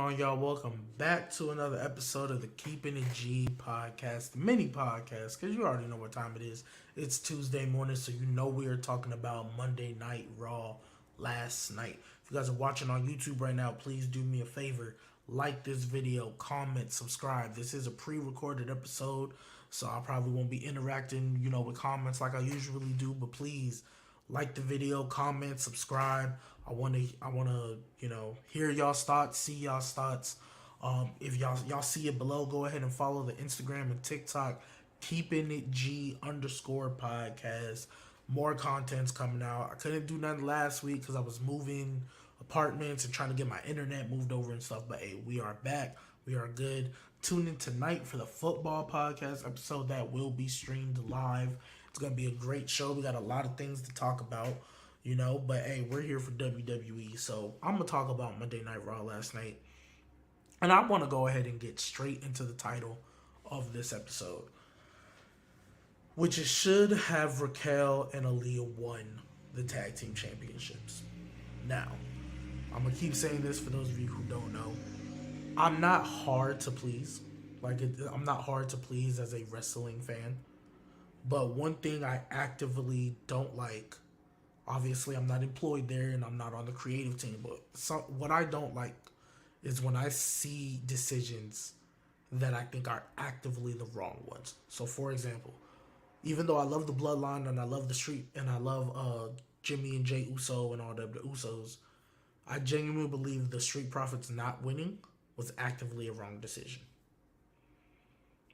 on, y'all? Welcome back to another episode of the Keeping It G podcast, the mini podcast, because you already know what time it is. It's Tuesday morning, so you know we are talking about Monday Night Raw last night. If you guys are watching on YouTube right now, please do me a favor. Like this video, comment, subscribe. This is a pre-recorded episode, so I probably won't be interacting, with comments like I usually do, but please like the video, comment, subscribe. I wanna, hear y'all's thoughts, see y'all's thoughts. If y'all see it below, go ahead and follow the Instagram and TikTok, Keeping It G _podcast. More content's coming out. I couldn't do nothing last week because I was moving apartments and trying to get my internet moved over and stuff. But hey, we are back. We are good. Tune in tonight for the football podcast episode that will be streamed live. It's going to be a great show. We got a lot of things to talk about, but hey, we're here for WWE. So I'm going to talk about Monday Night Raw last night. And I want to go ahead and get straight into the title of this episode, which is should have Raquel and Aliyah won the tag team championships. Now, I'm going to keep saying this for those of you who don't know. I'm not hard to please. I'm not hard to please as a wrestling fan. But one thing I actively don't like, obviously I'm not employed there and I'm not on the creative team, but what I don't like is when I see decisions that I think are actively the wrong ones. So for example, even though I love the Bloodline and I love the Street and I love Jimmy and Jay Uso and all the Usos, I genuinely believe the Street Profits not winning was actively a wrong decision.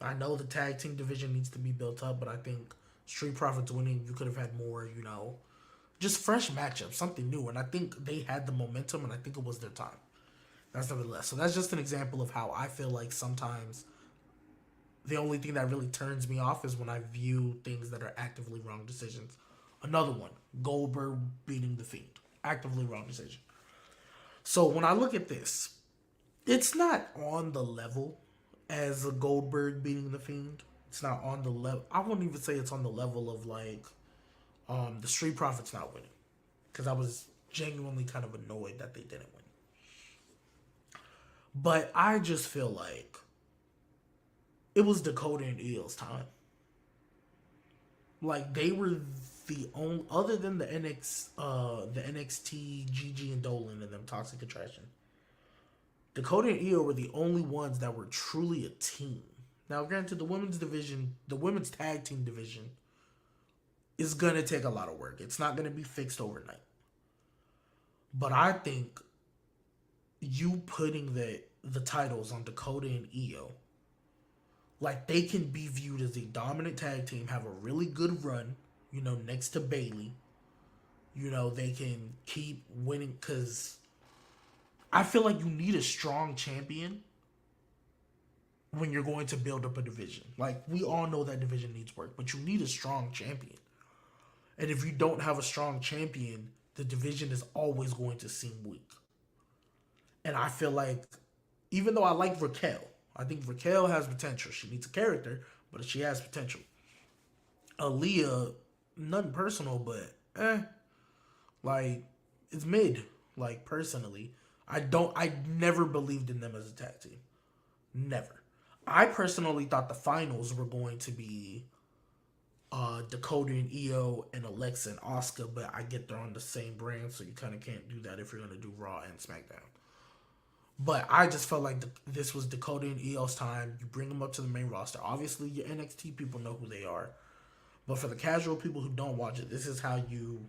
I know the tag team division needs to be built up, but I think Street Profits winning, you could have had more, just fresh matchups, something new. And I think they had the momentum, and I think it was their time. That's nevertheless. So that's just an example of how I feel like sometimes the only thing that really turns me off is when I view things that are actively wrong decisions. Another one, Goldberg beating The Fiend. Actively wrong decision. So when I look at this, it's not on the level as a Goldberg beating The Fiend. It's not on the level. I wouldn't even say it's on the level of the Street Profits not winning, because I was genuinely kind of annoyed that they didn't win. But I just feel like it was Dakota and Io's time. They were the only, other than the NXT, Gigi and Dolan and them Toxic Attraction, Dakota and Io were the only ones that were truly a team. Now, granted, the women's tag team division is going to take a lot of work. It's not going to be fixed overnight. But I think you putting the titles on Dakota and Io, they can be viewed as a dominant tag team, have a really good run, next to Bayley. They can keep winning, because I feel like you need a strong champion when you're going to build up a division. We all know that division needs work, but you need a strong champion. And if you don't have a strong champion, the division is always going to seem weak. And I feel like, even though I like Raquel, I think Raquel has potential. She needs a character, but she has potential. Aliyah, nothing personal, but it's mid. Personally, I never believed in them as a tag team. Never. I personally thought the finals were going to be Dakota and Io and Alexa and Asuka, but I get they're on the same brand, so you kind of can't do that if you're going to do Raw and SmackDown. But I just felt like this was Dakota and Io's time. You bring them up to the main roster. Obviously, your NXT people know who they are. But for the casual people who don't watch it, this is how you,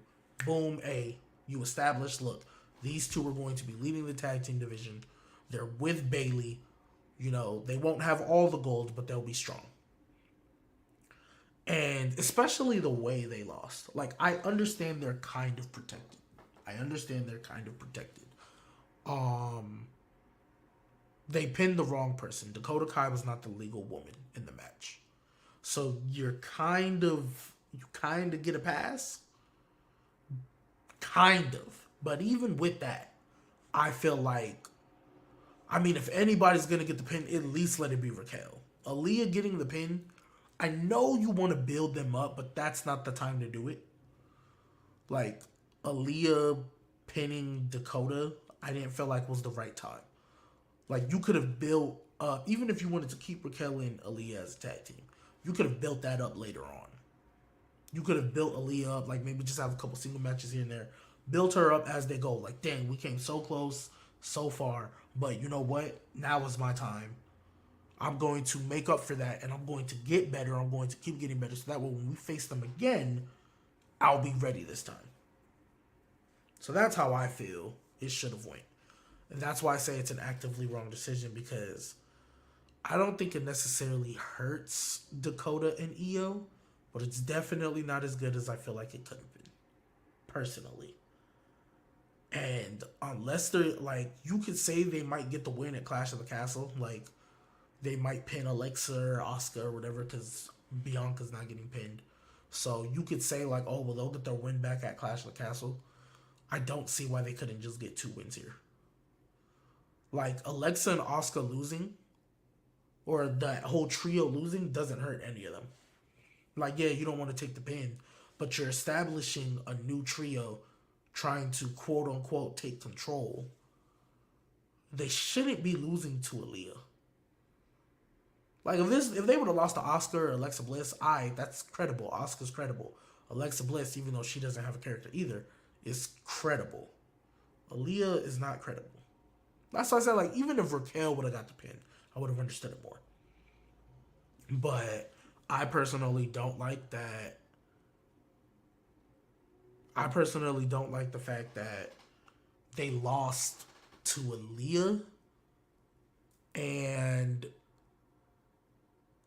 you establish, look, these two are going to be leading the tag team division. They're with Bayley. They won't have all the gold, but they'll be strong. And especially the way they lost. I understand they're kind of protected. They pinned the wrong person. Dakota Kai was not the legal woman in the match. So you kind of get a pass. Kind of. But even with that, I feel like, if anybody's going to get the pin, at least let it be Raquel. Aliyah getting the pin, I know you want to build them up, but that's not the time to do it. Aliyah pinning Dakota, I didn't feel like was the right time. Like, you could have built up, even if you wanted to keep Raquel and Aliyah as a tag team, you could have built that up later on. You could have built Aliyah up, like maybe just have a couple single matches here and there. Built her up as they go. Like, dang, we came so close, so far. But you know what? Now is my time. I'm going to make up for that, and I'm going to get better. I'm going to keep getting better, so that way when we face them again, I'll be ready this time. So that's how I feel it should have went. And that's why I say it's an actively wrong decision, because I don't think it necessarily hurts Dakota and Io, but it's definitely not as good as I feel like it could have been, personally. And unless they're, like, you could say they might get the win at Clash of the Castle, like, they might pin Alexa or Asuka or whatever, because Bianca's not getting pinned. So you could say, like, oh, well, they'll get their win back at Clash of the Castle. I don't see why they couldn't just get 2 wins here. Like, Alexa and Asuka losing, or that whole trio losing, doesn't hurt any of them. Like, yeah, you don't want to take the pin, but you're establishing a new trio trying to, quote-unquote, take control. They shouldn't be losing to Aliyah. Like, if they would have lost to Asuka or Alexa Bliss, that's credible. Asuka's credible. Alexa Bliss, even though she doesn't have a character either, is credible. Aliyah is not credible. That's why I said, like, even if Raquel would have got the pin, I would have understood it more. But I personally don't like that. I personally don't like the fact that they lost to Aliyah. And,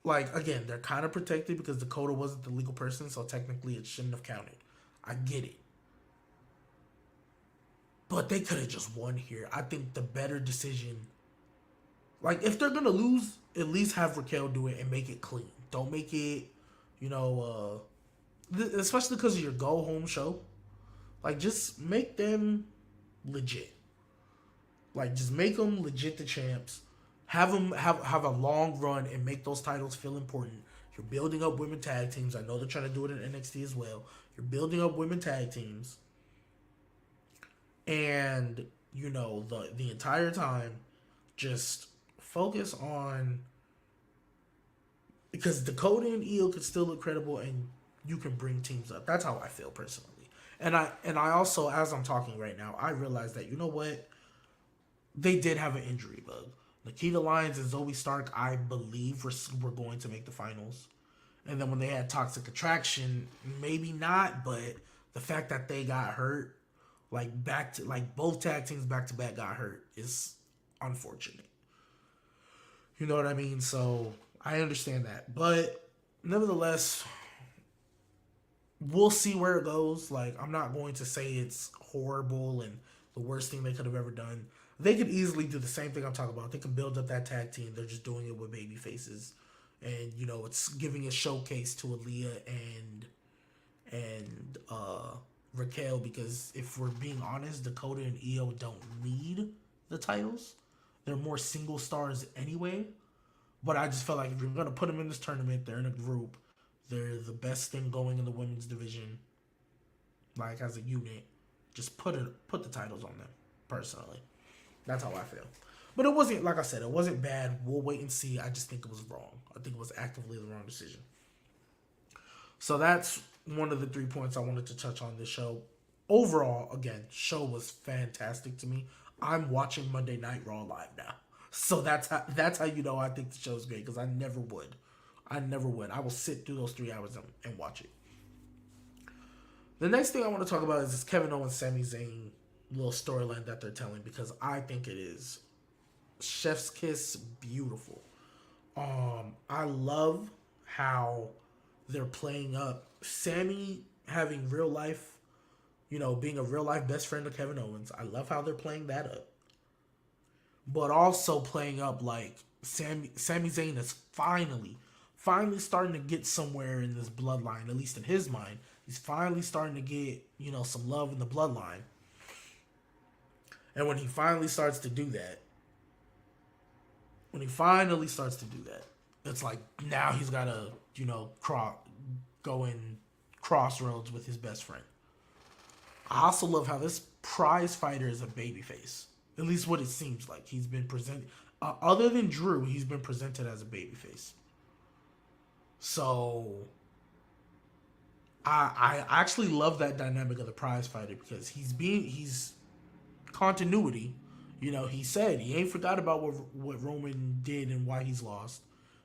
like, again, they're kind of protected because Dakota wasn't the legal person, so technically it shouldn't have counted. I get it. But they could have just won here. I think the better decision, like, if they're going to lose, at least have Raquel do it and make it clean. Don't make it, especially because of your go-home show. Like, just make them legit. Like, just make them legit the champs. Have them have a long run and make those titles feel important. You're building up women tag teams. I know they're trying to do it in NXT as well. You're building up women tag teams. And, the entire time, just focus on, because Dakota and Io could still look credible and you can bring teams up. That's how I feel personally. And I also, as I'm talking right now, I realize that, you know what? They did have an injury bug. Nikita Lyons and Zoe Stark, I believe, were going to make the finals. And then when they had Toxic Attraction, maybe not, but the fact that they got hurt, both tag teams back to back got hurt, is unfortunate. You know what I mean? So I understand that. But nevertheless, we'll see where it goes. Like, I'm not going to say it's horrible and the worst thing they could have ever done. They could easily do the same thing I'm talking about. They can build up that tag team. They're just doing it with baby faces. And, it's giving a showcase to Aliyah and Raquel, because if we're being honest, Dakota and Io don't need the titles. They're more single stars anyway. But I just felt like if you're going to put them in this tournament, they're in a group. They're the best thing going in the women's division. Like, as a unit, just put the titles on them, personally. That's how I feel. But it wasn't, like I said, it wasn't bad. We'll wait and see. I just think it was wrong. I think it was actively the wrong decision. So that's one of the 3 points I wanted to touch on this show. Overall, again, show was fantastic to me. I'm watching Monday Night Raw live now. So that's how you know I think the show is great, because I never would. I will sit through those 3 hours and watch it. The next thing I want to talk about is this Kevin Owens, Sami Zayn little storyline that they're telling, because I think it is chef's kiss beautiful. I love how they're playing up Sami having real life, being a real life best friend of Kevin Owens. I love how they're playing that up. But also playing up, like, Sami Zayn is finally starting to get somewhere in this bloodline, at least in his mind. He's finally starting to get, some love in the bloodline. And when he finally starts to do that, it's like now he's got to, go in crossroads with his best friend. I also love how this prize fighter is a babyface. At least what it seems like. He's been presented. Other than Drew, he's been presented as a babyface. So I actually love that dynamic of the prize fighter because he's continuity. You know, he said he ain't forgot about what Roman did and why he's lost.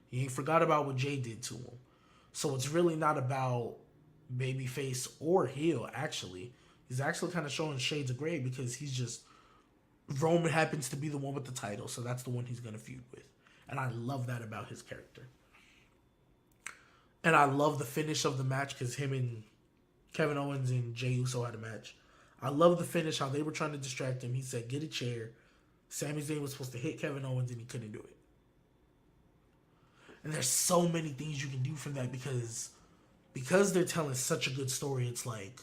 He ain't forgot about what Jay did to him. So it's really not about babyface or heel. Actually, he's actually kind of showing shades of gray because he's just Roman happens to be the one with the title, so that's the one he's gonna feud with, and I love that about his character. And I love the finish of the match because him and Kevin Owens and Jey Uso had a match. I love the finish, how they were trying to distract him. He said, get a chair. Sami Zayn was supposed to hit Kevin Owens and he couldn't do it. And there's so many things you can do from that because they're telling such a good story. It's like,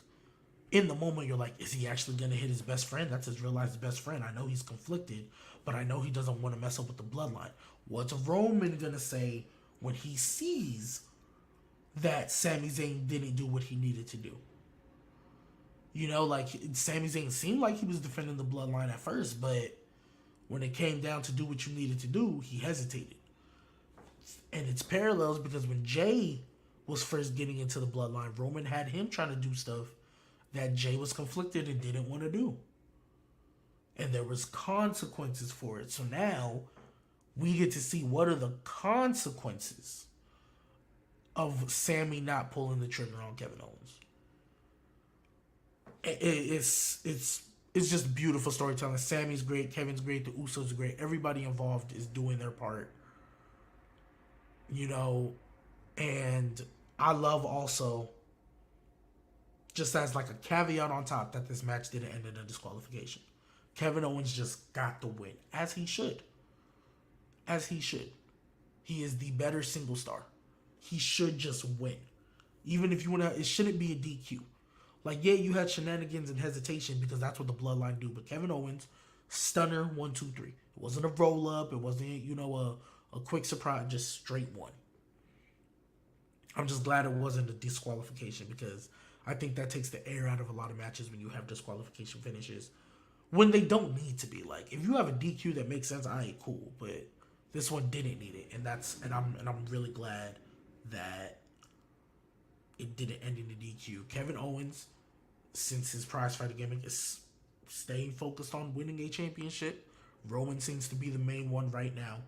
in the moment, you're like, is he actually going to hit his best friend? That's his real life best friend. I know he's conflicted, but I know he doesn't want to mess up with the bloodline. What's Roman going to say when he sees that Sami Zayn didn't do what he needed to do? You know, like, Sami Zayn seemed like he was defending the bloodline at first, but when it came down to do what you needed to do, he hesitated. And it's parallels because when Jay was first getting into the bloodline, Roman had him trying to do stuff that Jay was conflicted and didn't want to do. And there was consequences for it. So now we get to see what are the consequences of Sami not pulling the trigger on Kevin Owens. It's just beautiful storytelling. Sami's great, Kevin's great, the Usos are great. Everybody involved is doing their part. You know, and I love also, just as like a caveat on top, that this match didn't end in a disqualification. Kevin Owens just got the win, as he should. As he should. He is the better single star. He should just win. Even if you want to, it shouldn't be a DQ. Like, yeah, you had shenanigans and hesitation because that's what the bloodline do. But Kevin Owens, stunner, 1, 2, 3. It wasn't a roll up. It wasn't, you know, a quick surprise, just straight one. I'm just glad it wasn't a disqualification because I think that takes the air out of a lot of matches when you have disqualification finishes when they don't need to be. Like, if you have a DQ that makes sense, I ain't cool. But this one didn't need it, and I'm really glad that it didn't end in the DQ. Kevin Owens, since his prize fighter gimmick, is staying focused on winning a championship. Roman seems to be the main one right now.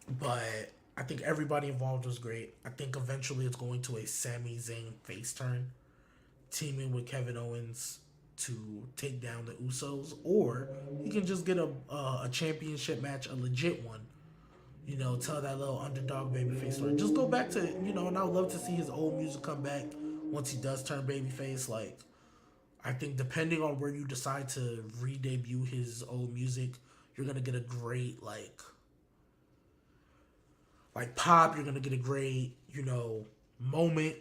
But I think everybody involved was great. I think eventually it's going to a Sami Zayn face turn, teaming with Kevin Owens to take down the Usos, or he can just get a championship match, a legit one. You know, tell that little underdog babyface story. Just go back to, you know, and I would love to see his old music come back once he does turn babyface. Like, I think depending on where you decide to re-debut his old music, you're going to get a great, like pop. You're going to get a great, you know, moment.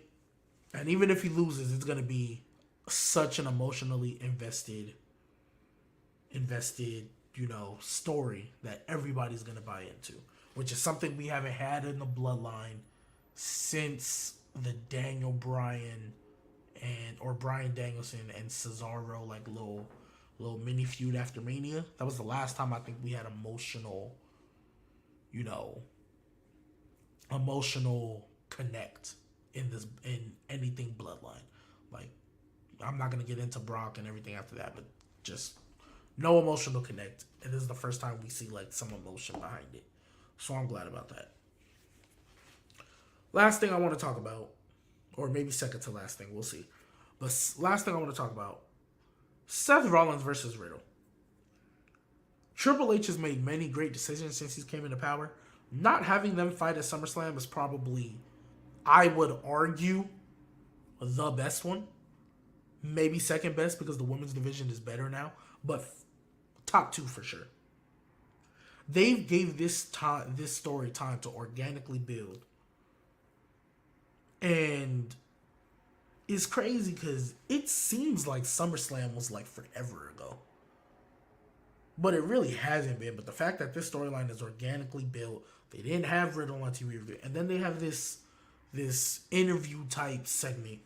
And even if he loses, it's going to be such an emotionally invested, you know, story that everybody's going to buy into, which is something we haven't had in the bloodline since the Daniel Bryan or Bryan Danielson and Cesaro, like little mini feud after Mania. That was the last time I think we had emotional, you know, emotional connect in anything bloodline. Like, I'm not gonna get into Brock and everything after that, but just no emotional connect. And this is the first time we see like some emotion behind it. So I'm glad about that. Last thing I want to talk about, or maybe second to last thing, we'll see. But last thing I want to talk about, Seth Rollins versus Riddle. Triple H has made many great decisions since he came into power. Not having them fight at SummerSlam is probably, I would argue, the best one. Maybe second best because the women's division is better now. But top 2 for sure. They gave this story time to organically build. And it's crazy because it seems like SummerSlam was like forever ago. But it really hasn't been. But the fact that this storyline is organically built, they didn't have Riddle on TV review, and then they have this interview type segment.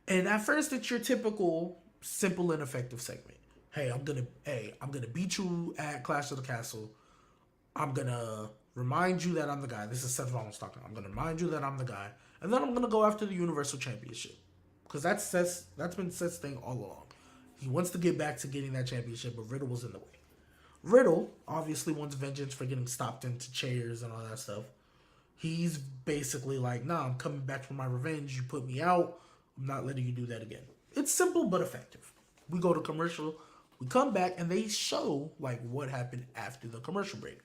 And at first, it's your typical simple and effective segment. I'm gonna beat you at Clash of the Castle. I'm gonna remind you that I'm the guy. This is Seth Rollins talking. I'm gonna remind you that I'm the guy, and then I'm gonna go after the Universal Championship because that's been Seth's thing all along. He wants to get back to getting that championship, but Riddle was in the way. Riddle obviously wants vengeance for getting stopped into chairs and all that stuff. He's basically like, nah, I'm coming back for my revenge. You put me out. I'm not letting you do that again. It's simple but effective. We go to commercial. We come back and they show like what happened after the commercial break.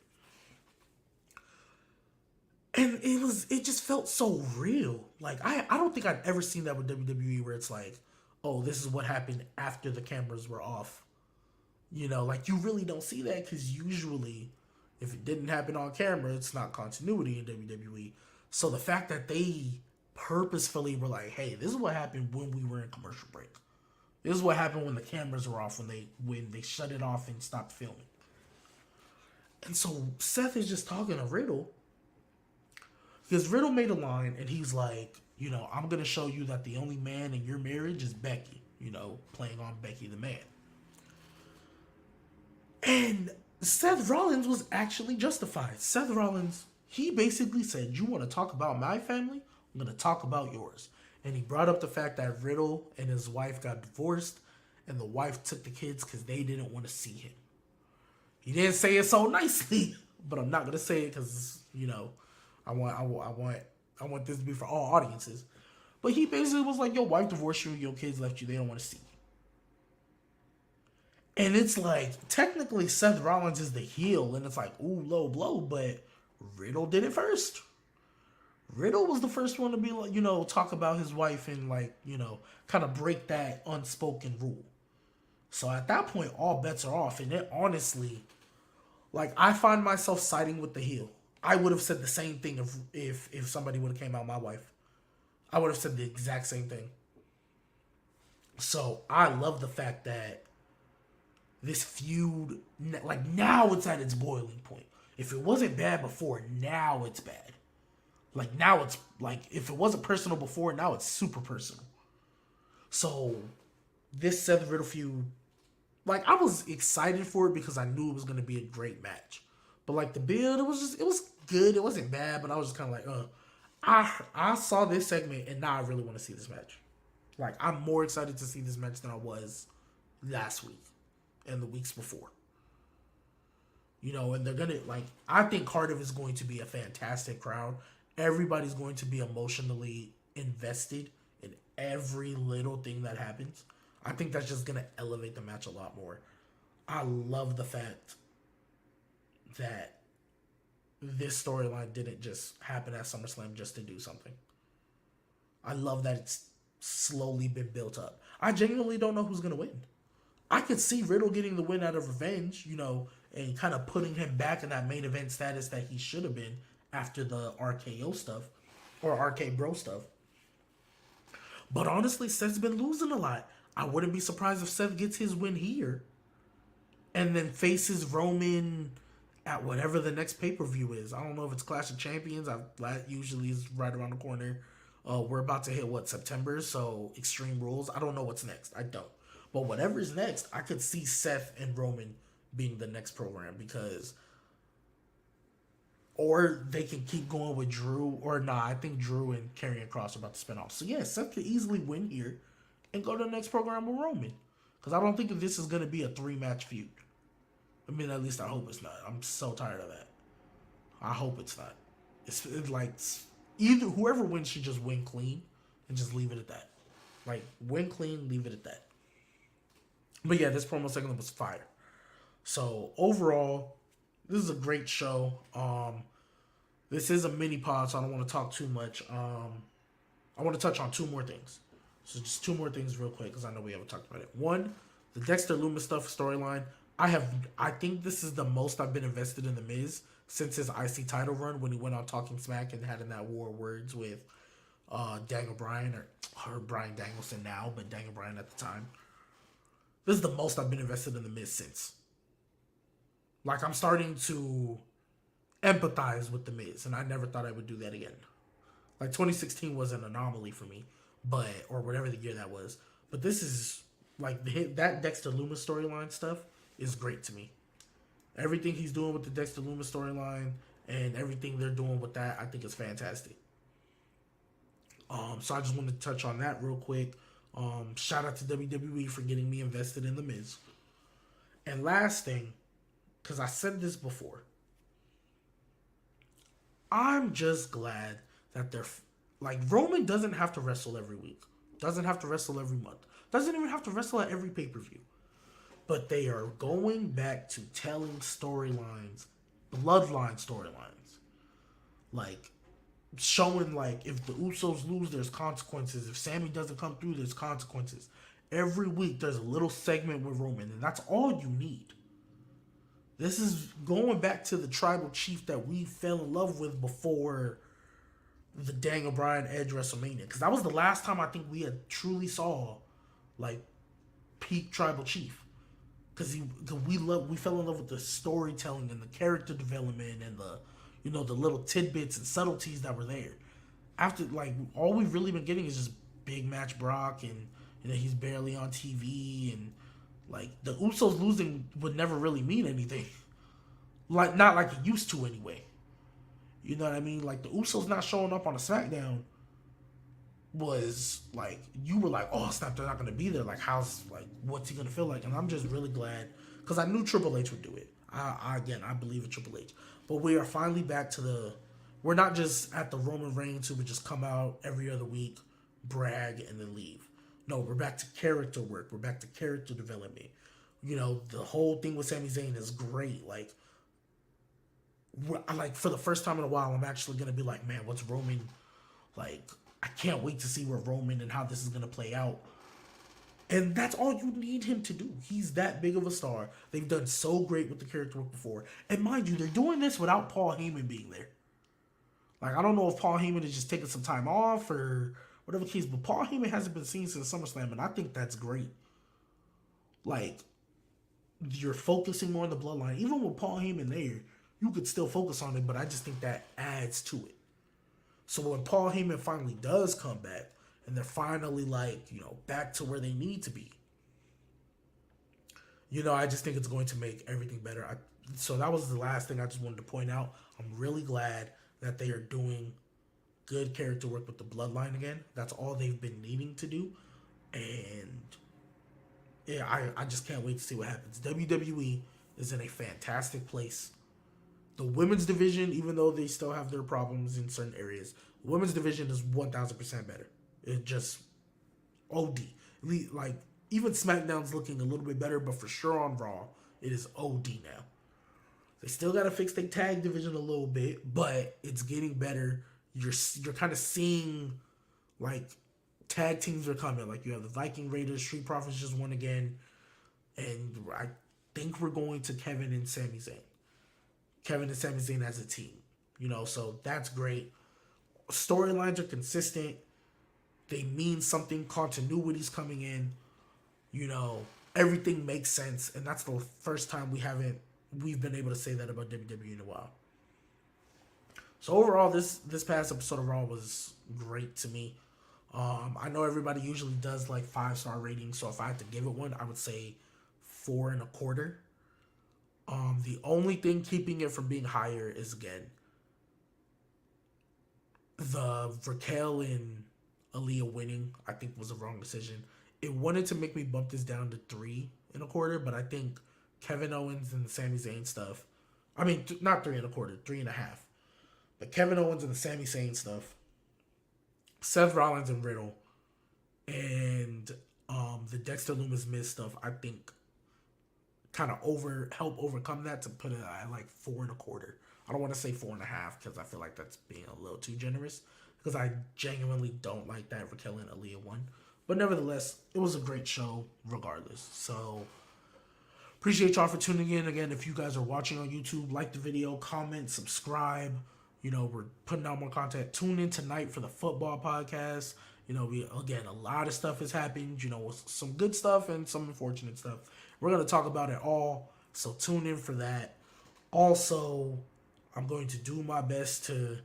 And it just felt so real. Like I don't think I've ever seen that with WWE where it's like, oh, this is what happened after the cameras were off. You know, like you really don't see that because usually if it didn't happen on camera, it's not continuity in WWE. So the fact that they purposefully were like, hey, this is what happened when we were in commercial break. This is what happened when the cameras were off, when they shut it off and stopped filming. And so Seth is just talking to Riddle. Because Riddle made a line and he's like, you know, I'm going to show you that the only man in your marriage is Becky. You know, playing on Becky the man. And Seth Rollins was actually justified. Seth Rollins, he basically said, you want to talk about my family? I'm going to talk about yours. And he brought up the fact that Riddle and his wife got divorced and the wife took the kids because they didn't want to see him. He didn't say it so nicely, but I'm not going to say it because, you know, I want this to be for all audiences. But he basically was like, your wife divorced you, your kids left you, they don't want to see you. And it's like, technically Seth Rollins is the heel, and it's like, ooh, low blow, but Riddle did it first. Riddle was the first one to be like, you know, talk about his wife and like, you know, kind of break that unspoken rule. So at that point, all bets are off. And it honestly, like, I find myself siding with the heel. I would have said the same thing if somebody would have came out my wife. I would have said the exact same thing. So I love the fact that this feud, like now it's at its boiling point. If it wasn't bad before, now it's bad. Like now it's like, if it wasn't personal before, now it's super personal. So this Seth Riddle feud, like I was excited for it because I knew it was going to be a great match. But like the build, it was good. It wasn't bad, but I was just kind of like, I saw this segment and now I really want to see this match. Like I'm more excited to see this match than I was last week and the weeks before. You know, and they're going to, like, I think Cardiff is going to be a fantastic crowd. Everybody's going to be emotionally invested in every little thing that happens. I think that's just going to elevate the match a lot more. I love the fact that this storyline didn't just happen at SummerSlam just to do something. I love that it's slowly been built up. I genuinely don't know who's going to win. I could see Riddle getting the win out of revenge, you know, and kind of putting him back in that main event status that he should have been after the RKO stuff or RK Bro stuff. But honestly, Seth's been losing a lot. I wouldn't be surprised if Seth gets his win here and then faces Roman at whatever the next pay-per-view is. I don't know if it's Clash of Champions. That usually is right around the corner. We're about to hit, September? So Extreme Rules. I don't know what's next. I don't. But whatever is next, I could see Seth and Roman being the next program because... Or they can keep going with Drew. Or nah, I think Drew and Karrion Kross are about to spin off. So yeah, Seth could easily win here and go to the next program with Roman. Because I don't think this is going to be a 3-match feud. I mean, at least I hope it's not. I'm so tired of that. I hope it's not. It's like, either whoever wins should just win clean and just leave it at that. Like, win clean, leave it at that. But yeah, this promo segment was fire. So overall, this is a great show. This is a mini pod, so I don't want to talk too much. I want to touch on 2 more things. So just 2 more things real quick because I know we haven't talked about it. One, the Dexter Lumis stuff storyline. I think this is the most I've been invested in The Miz since his IC title run when he went on Talking Smack and had in that war words with Daniel Bryan or Bryan Danielson now, but Daniel Bryan at the time. This is the most I've been invested in The Miz since. Like, I'm starting to empathize with The Miz, and I never thought I would do that again. Like, 2016 was an anomaly for me, or whatever the year that was. But this is Like that Dexter Loomis storyline stuff is great to me. Everything he's doing with the Dexter Loomis storyline and everything they're doing with that, I think is fantastic. So I just wanted to touch on that real quick. Shout out to WWE for getting me invested in The Miz. And last thing, because I said this before, I'm just glad that they're like Roman doesn't have to wrestle every week, doesn't have to wrestle every month, doesn't even have to wrestle at every pay-per-view. But they are going back to telling storylines, bloodline storylines, like showing like if the Usos lose, there's consequences. If Sammy doesn't come through, there's consequences. Every week there's a little segment with Roman, and that's all you need. This is going back to the tribal chief that we fell in love with before the Daniel Bryan Edge WrestleMania, because that was the last time I think we had truly saw like peak tribal chief. Because we fell in love with the storytelling and the character development and the little tidbits and subtleties that were there. After like all we've really been getting is just big match Brock, and he's barely on TV, and like the Usos losing would never really mean anything. Like not like it used to anyway. You know what I mean? Like the Usos not showing up on a SmackDown was like you were like, oh snap, they're not gonna be there. Like what's he gonna feel like? And I'm just really glad because I knew Triple H would do it. I believe in Triple H, but we are finally back to we're not just at the Roman Reigns who would just come out every other week, brag, and then leave. No, we're back to character work. We're back to character development. The whole thing with Sami Zayn is great. Like for the first time in a while, I'm actually gonna be like, man, what's Roman like? I can't wait to see where Roman and how this is gonna play out. And that's all you need him to do. He's that big of a star. They've done so great with the character work before. And mind you, they're doing this without Paul Heyman being there. Like, I don't know if Paul Heyman is just taking some time off or whatever the case, but Paul Heyman hasn't been seen since SummerSlam, and I think that's great. Like, you're focusing more on the bloodline. Even with Paul Heyman there, you could still focus on it, but I just think that adds to it. So when Paul Heyman finally does come back, and they're finally back to where they need to be, I just think it's going to make everything better. So that was the last thing I just wanted to point out. I'm really glad that they are doing good character work with the bloodline again. That's all they've been needing to do. And yeah, I just can't wait to see what happens. WWE is in a fantastic place. The women's division, even though they still have their problems in certain areas, the women's division is 1,000% better. It just OD. Like, even SmackDown's looking a little bit better, but for sure on Raw, it is OD now. They still got to fix their tag division a little bit, but it's getting better. You're kind of seeing, like, tag teams are coming. Like, you have the Viking Raiders, Street Profits just won again, and I think we're going to Kevin and Sami Zayn. Kevin and Sami Zayn as a team. So that's great. Storylines are consistent. They mean something. Continuity's coming in. Everything makes sense, and that's the first time we've been able to say that about WWE in a while. So overall, this past episode of Raw was great to me. I know everybody usually does like 5-star ratings, so if I had to give it one, I would say 4.25. The only thing keeping it from being higher is, again, the Raquel and Aliyah winning, I think, was a wrong decision. It wanted to make me bump this down to 3.25, but I think Kevin Owens and the Sami Zayn stuff, I mean, not 3.25, 3.5. But Kevin Owens and the Sami Zayn stuff, Seth Rollins and Riddle, and the Dexter Loomis Miz stuff, I think, kind of help overcome that to put it at like 4.25. I don't want to say 4.5 because I feel like that's being a little too generous, because I genuinely don't like that Raquel and Aliyah one. But nevertheless, it was a great show regardless. So appreciate y'all for tuning in. Again, if you guys are watching on YouTube, like the video, comment, subscribe. We're putting out more content. Tune in tonight for the football podcast. A lot of stuff has happened, some good stuff and some unfortunate stuff. We're going to talk about it all, so tune in for that. Also, I'm going to do my best to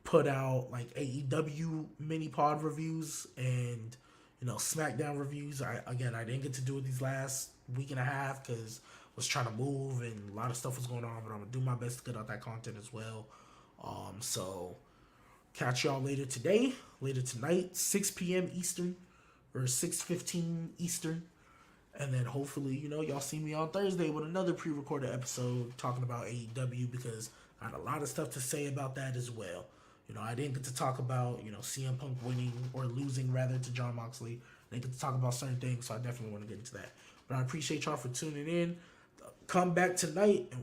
put out like AEW MiniPod reviews and, SmackDown reviews. I didn't get to do it these last week and a half because I was trying to move and a lot of stuff was going on, but I'm gonna do my best to get out that content as well. So catch y'all later today, later tonight, 6 p.m. Eastern or 6:15 Eastern. And then hopefully, y'all see me on Thursday with another pre-recorded episode talking about AEW because I had a lot of stuff to say about that as well. I didn't get to talk about, CM Punk winning or losing rather to Jon Moxley. I didn't get to talk about certain things, so I definitely want to get into that. But I appreciate y'all for tuning in. Come back tonight and